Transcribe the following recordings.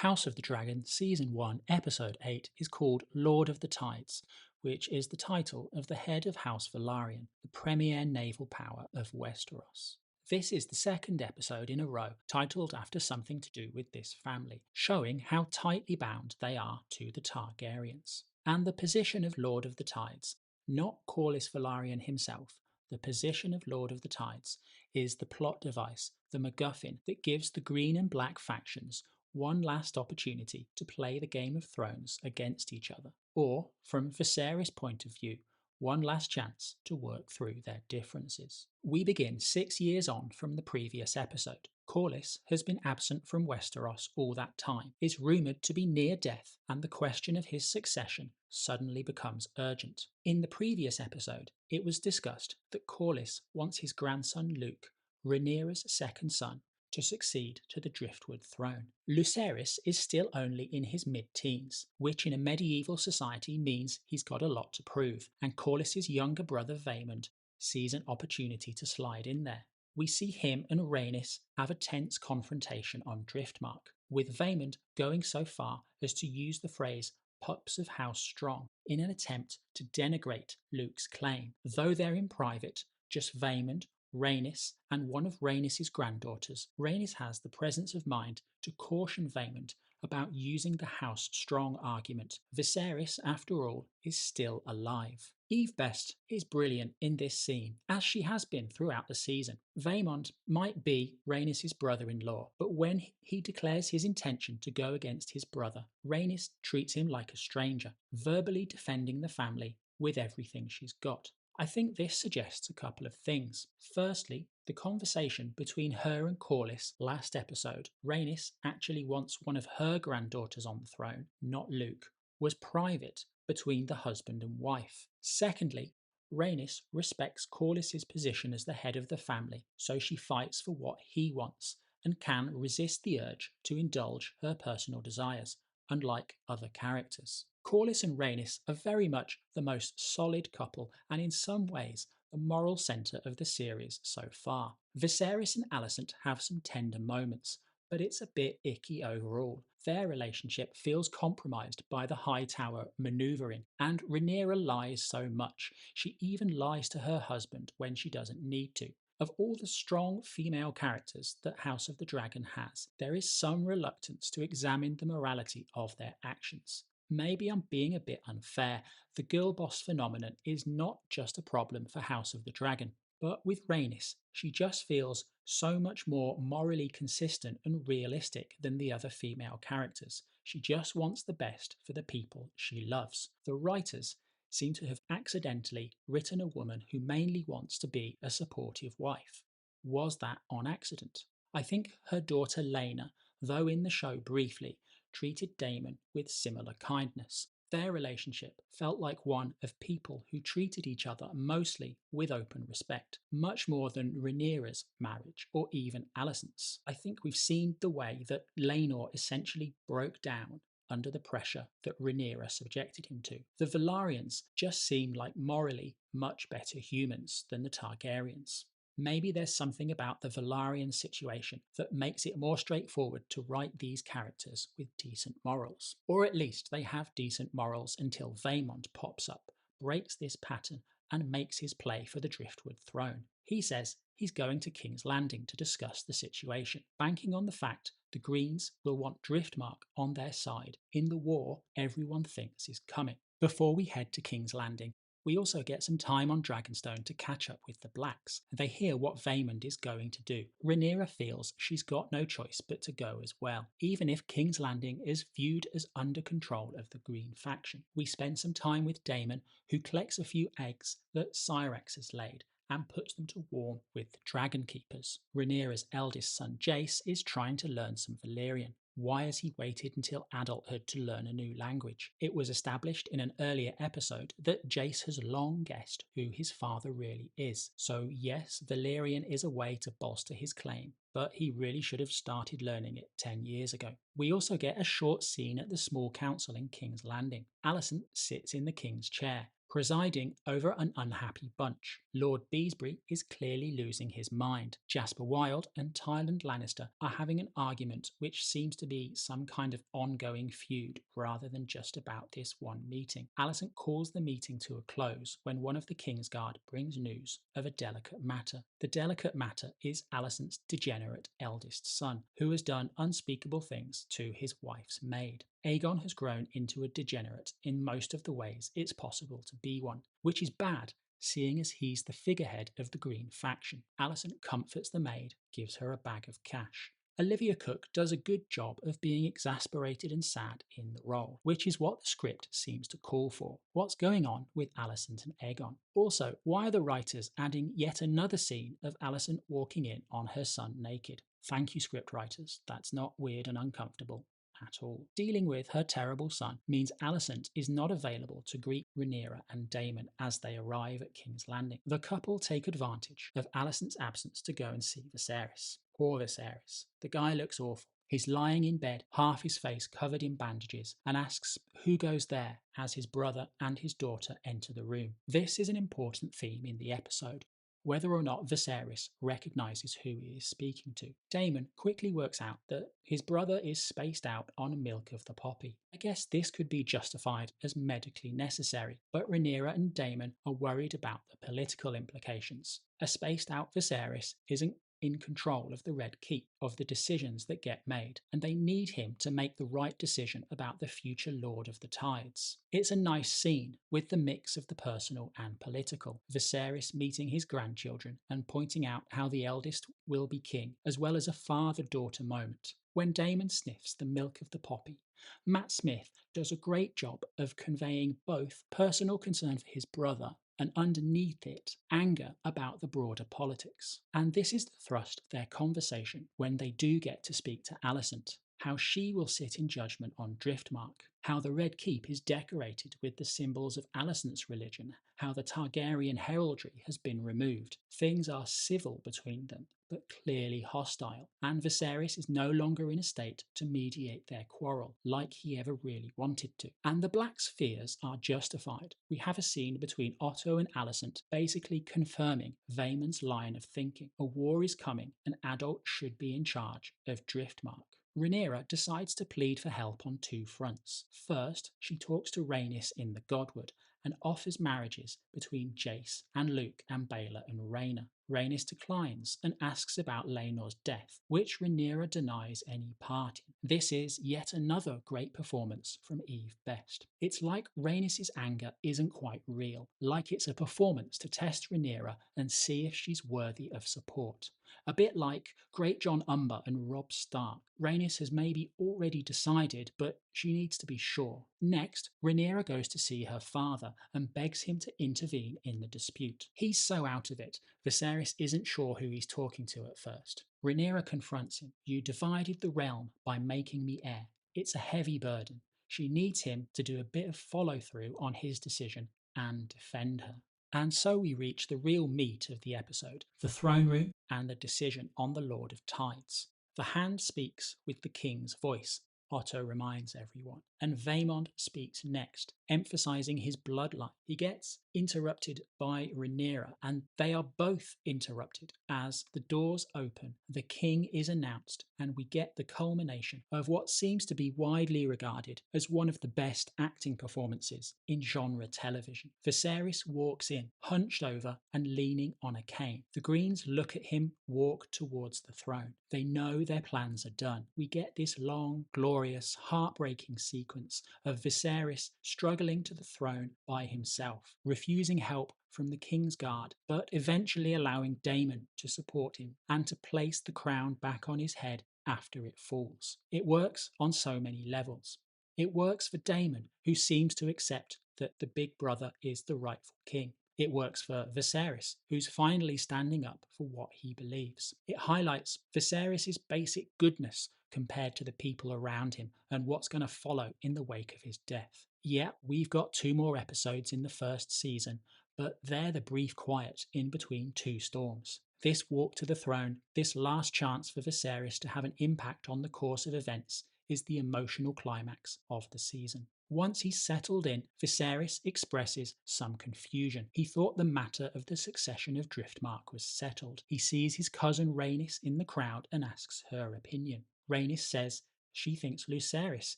House of the Dragon Season 1 Episode 8 is called Lord of the Tides, which is the title of the head of House Velaryon, the premier naval power of Westeros. This is the second episode in a row titled after something to do with this family, showing how tightly bound they are to the Targaryens. And the position of Lord of the Tides, not Corlys Velaryon himself, the position of Lord of the Tides is the plot device, the MacGuffin that gives the green and black factions one last opportunity to play the Game of Thrones against each other, or, from Viserys' point of view, one last chance to work through their differences. We begin 6 years on from the previous episode. Corlys has been absent from Westeros all that time, is rumoured to be near death, and the question of his succession suddenly becomes urgent. In the previous episode, it was discussed that Corlys wants his grandson Luke, Rhaenyra's second son, to succeed to the Driftwood throne. Lucerys is still only in his mid-teens, which in a medieval society means he's got a lot to prove, and Corlys's younger brother Vaemond sees an opportunity to slide in there. We see him and Rhaenys have a tense confrontation on Driftmark, with Vaemond going so far as to use the phrase "pups of House Strong" in an attempt to denigrate Luke's claim. Though they're in private, just Vaemond, Rhaenys, and one of Rhaenys' granddaughters, Rhaenys has the presence of mind to caution Vaemond about using the House Strong argument. Viserys, after all, is still alive. Eve Best is brilliant in this scene, as she has been throughout the season. Vaemond might be Rhaenys' brother-in-law, but when he declares his intention to go against his brother, Rhaenys treats him like a stranger, verbally defending the family with everything she's got. I think this suggests a couple of things. Firstly, the conversation between her and Corlys last episode, Rhaenys actually wants one of her granddaughters on the throne, not Luke, was private between the husband and wife. Secondly, Rhaenys respects Corlys's position as the head of the family, so she fights for what he wants and can resist the urge to indulge her personal desires, unlike other characters. Corlys and Rhaenys are very much the most solid couple and in some ways the moral centre of the series so far. Viserys and Alicent have some tender moments, but it's a bit icky overall. Their relationship feels compromised by the Hightower manoeuvring, and Rhaenyra lies so much. She even lies to her husband when she doesn't need to. Of all the strong female characters that House of the Dragon has, there is some reluctance to examine the morality of their actions. Maybe I'm being a bit unfair. The girl boss phenomenon is not just a problem for House of the Dragon, but with Rhaenys, she just feels so much more morally consistent and realistic than the other female characters. She just wants the best for the people she loves. The writers seem to have accidentally written a woman who mainly wants to be a supportive wife. Was that on accident? I think her daughter Laena, though in the show briefly, treated Daemon with similar kindness. Their relationship felt like one of people who treated each other mostly with open respect, much more than Rhaenyra's marriage or even Alicent's. I think we've seen the way that Laenor essentially broke down under the pressure that Rhaenyra subjected him to. The Velaryons just seem like morally much better humans than the Targaryens. Maybe there's something about the Velaryon situation that makes it more straightforward to write these characters with decent morals. Or at least they have decent morals until Vaemond pops up, breaks this pattern, and makes his play for the Driftwood throne. He says he's going to King's Landing to discuss the situation, banking on the fact the Greens will want Driftmark on their side in the war everyone thinks is coming. Before we head to King's Landing, we also get some time on Dragonstone to catch up with the Blacks. They hear what Vaemond is going to do. Rhaenyra feels she's got no choice but to go as well, even if King's Landing is viewed as under control of the Green faction. We spend some time with Daemon, who collects a few eggs that Syrax has laid and puts them to warm with the Dragon Keepers. Rhaenyra's eldest son Jace is trying to learn some Valyrian. Why has he waited until adulthood to learn a new language? It was established in an earlier episode that Jace has long guessed who his father really is. So yes, Valyrian is a way to bolster his claim, but he really should have started learning it 10 years ago. We also get a short scene at the small council in King's Landing. Alicent sits in the king's chair, presiding over an unhappy bunch. Lord Beesbury is clearly losing his mind. Jasper Wilde and Tywin Lannister are having an argument which seems to be some kind of ongoing feud rather than just about this one meeting. Alicent calls the meeting to a close when one of the Kingsguard brings news of a delicate matter. The delicate matter is Alicent's degenerate eldest son, who has done unspeakable things to his wife's maid. Aegon has grown into a degenerate in most of the ways it's possible to be one, which is bad, seeing as he's the figurehead of the Green faction. Alicent comforts the maid, gives her a bag of cash. Olivia Cooke does a good job of being exasperated and sad in the role, which is what the script seems to call for. What's going on with Alicent and Aegon? Also, why are the writers adding yet another scene of Alicent walking in on her son naked? Thank you, script writers. That's not weird and uncomfortable at all. Dealing with her terrible son means Alicent is not available to greet Rhaenyra and Daemon as they arrive at King's Landing. The couple take advantage of Alicent's absence to go and see Viserys. Poor Viserys. The guy looks awful. He's lying in bed, half his face covered in bandages, and asks who goes there as his brother and his daughter enter the room. This is an important theme in the episode, whether or not Viserys recognises who he is speaking to. Daemon quickly works out that his brother is spaced out on milk of the poppy. I guess this could be justified as medically necessary, but Rhaenyra and Daemon are worried about the political implications. A spaced out Viserys isn't in control of the Red Keep, of the decisions that get made, and they need him to make the right decision about the future Lord of the Tides. It's a nice scene, with the mix of the personal and political. Viserys meeting his grandchildren and pointing out how the eldest will be king, as well as a father-daughter moment. When Daemon sniffs the milk of the poppy, Matt Smith does a great job of conveying both personal concern for his brother and underneath it, anger about the broader politics. And this is the thrust of their conversation when they do get to speak to Alicent, how she will sit in judgment on Driftmark, how the Red Keep is decorated with the symbols of Alicent's religion, how the Targaryen heraldry has been removed. Things are civil between them, but clearly hostile, and Viserys is no longer in a state to mediate their quarrel like he ever really wanted to. And the Black's fears are justified. We have a scene between Otto and Alicent basically confirming Vaemond's line of thinking. A war is coming, an adult should be in charge of Driftmark. Rhaenyra decides to plead for help on two fronts. First, she talks to Rhaenys in the Godwood and offers marriages between Jace and Luke and Baelor and Rhaenyra. Rhaenys declines and asks about Laenor's death, which Rhaenyra denies any part in. This is yet another great performance from Eve Best. It's like Rhaenys' anger isn't quite real, like it's a performance to test Rhaenyra and see if she's worthy of support. A bit like Great John Umber and Robb Stark. Rhaenys has maybe already decided, but she needs to be sure. Next, Rhaenyra goes to see her father and begs him to intervene in the dispute. He's so out of it, Viserys isn't sure who he's talking to at first. Rhaenyra confronts him. You divided the realm by making me heir. It's a heavy burden. She needs him to do a bit of follow-through on his decision and defend her. And so we reach the real meat of the episode, the throne room and the decision on the Lord of Tides. The Hand speaks with the king's voice, Otto reminds everyone, and Vaemond speaks next, emphasising his bloodline. He gets interrupted by Rhaenyra, and they are both interrupted as the doors open, the king is announced, and we get the culmination of what seems to be widely regarded as one of the best acting performances in genre television. Viserys walks in, hunched over and leaning on a cane. The Greens look at him walk towards the throne. They know their plans are done. We get this long, glorious, heartbreaking sequence of Viserys struggling to the throne by himself, refusing help from the King's Guard, but eventually allowing Daemon to support him and to place the crown back on his head after it falls. It works on so many levels. It works for Daemon, who seems to accept that the big brother is the rightful king. It works for Viserys, who's finally standing up for what he believes. It highlights Viserys' basic goodness compared to the people around him and what's going to follow in the wake of his death. Yeah, we've got 2 more episodes in the first season, but they're the brief quiet in between 2 storms. This walk to the throne, this last chance for Viserys to have an impact on the course of events, is the emotional climax of the season. Once he's settled in, Viserys expresses some confusion. He thought the matter of the succession of Driftmark was settled. He sees his cousin Rhaenys in the crowd and asks her opinion. Rhaenys says she thinks Lucerys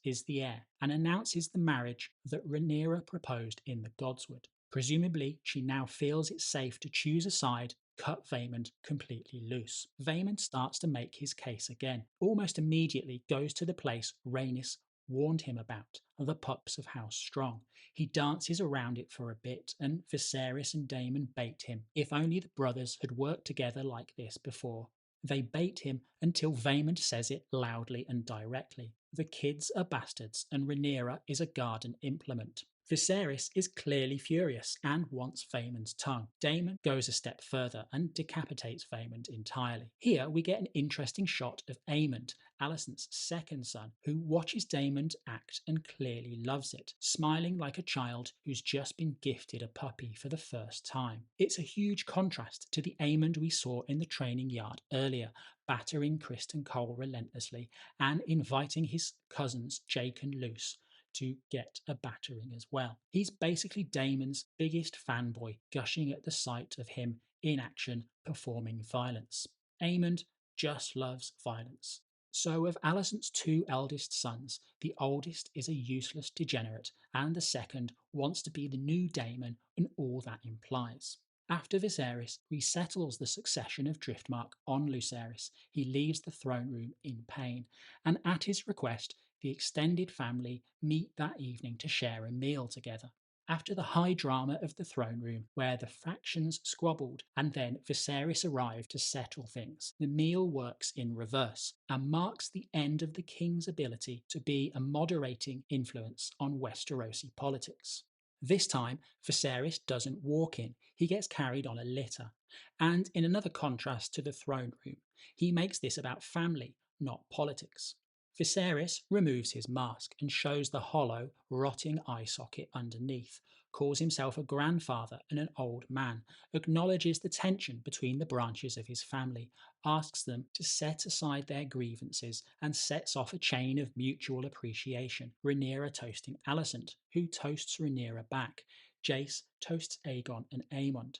is the heir and announces the marriage that Rhaenyra proposed in the Godswood. Presumably, she now feels it's safe to choose a side, cut Vaemond completely loose. Vaemond starts to make his case again, almost immediately goes to the place Rhaenys warned him about, the pups of House Strong. He dances around it for a bit, and Viserys and Daemon bait him. If only the brothers had worked together like this before. They bait him until Vaemond says it loudly and directly. The kids are bastards, and Rhaenyra is a garden implement. Viserys is clearly furious and wants Vaemond's tongue. Daemon goes a step further and decapitates Vaemond entirely. Here we get an interesting shot of Aemond, Alicent's second son, who watches Daemon act and clearly loves it, smiling like a child who's just been gifted a puppy for the first time. It's a huge contrast to the Aemond we saw in the training yard earlier, battering Criston Cole relentlessly and inviting his cousins Jake and Luce to get a battering as well. He's basically Daemon's biggest fanboy, gushing at the sight of him in action performing violence. Aemond just loves violence. So of Alicent's two eldest sons, the oldest is a useless degenerate, and the second wants to be the new Daemon and all that implies. After Viserys resettles the succession of Driftmark on Lucerys, he leaves the throne room in pain, and at his request, the extended family meet that evening to share a meal together. After the high drama of the throne room, where the factions squabbled and then Viserys arrived to settle things, the meal works in reverse and marks the end of the king's ability to be a moderating influence on Westerosi politics. This time, Viserys doesn't walk in, he gets carried on a litter. And in another contrast to the throne room, he makes this about family, not politics. Viserys removes his mask and shows the hollow, rotting eye socket underneath, calls himself a grandfather and an old man, acknowledges the tension between the branches of his family, asks them to set aside their grievances, and sets off a chain of mutual appreciation. Rhaenyra toasting Alicent, who toasts Rhaenyra back. Jace toasts Aegon and Aemond.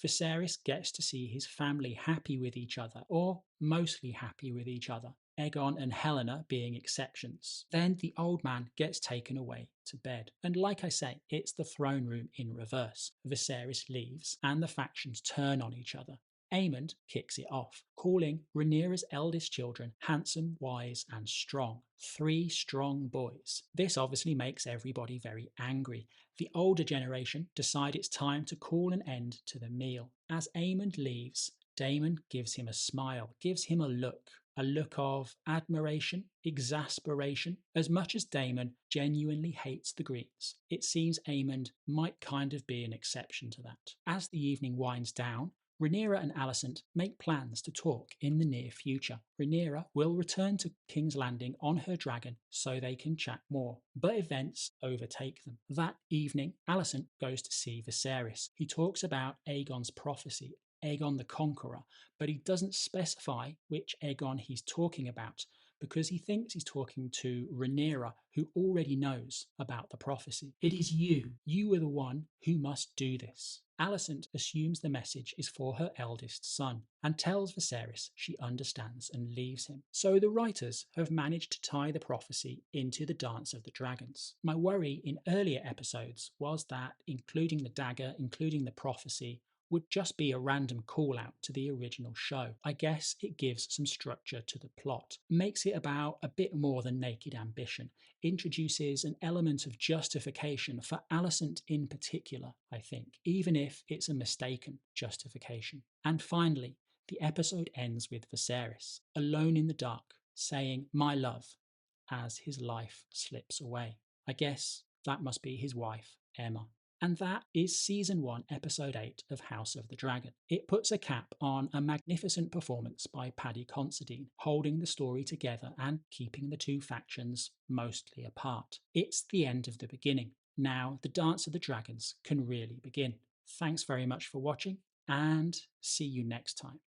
Viserys gets to see his family happy with each other, or mostly happy with each other, Aegon and Helena being exceptions. Then the old man gets taken away to bed. And like I say, it's the throne room in reverse. Viserys leaves, and the factions turn on each other. Aemond kicks it off, calling Rhaenyra's eldest children handsome, wise, and strong. 3 strong boys. This obviously makes everybody very angry. The older generation decide it's time to call an end to the meal. As Aemond leaves, Daemon gives him a smile, gives him a look of admiration, exasperation. As much as Daemon genuinely hates the Greens, it seems Aemond might kind of be an exception to that. As the evening winds down, Rhaenyra and Alicent make plans to talk in the near future. Rhaenyra will return to King's Landing on her dragon so they can chat more, but events overtake them. That evening, Alicent goes to see Viserys. He talks about Aegon's prophecy, Aegon the Conqueror, but he doesn't specify which Aegon he's talking about, because he thinks he's talking to Rhaenyra, who already knows about the prophecy. It is you are the one who must do this. Alicent assumes the message is for her eldest son, and tells Viserys she understands and leaves him. So the writers have managed to tie the prophecy into the Dance of the Dragons. My worry in earlier episodes was that including the dagger, including the prophecy, would just be a random call out to the original show. I guess it gives some structure to the plot, makes it about a bit more than naked ambition, introduces an element of justification for Alicent in particular, I think, even if it's a mistaken justification. And finally, the episode ends with Viserys, alone in the dark, saying, "My love," as his life slips away. I guess that must be his wife, Emma. And that is Season 1, Episode 8 of House of the Dragon. It puts a cap on a magnificent performance by Paddy Considine, holding the story together and keeping the two factions mostly apart. It's the end of the beginning. Now the Dance of the Dragons can really begin. Thanks very much for watching, and see you next time.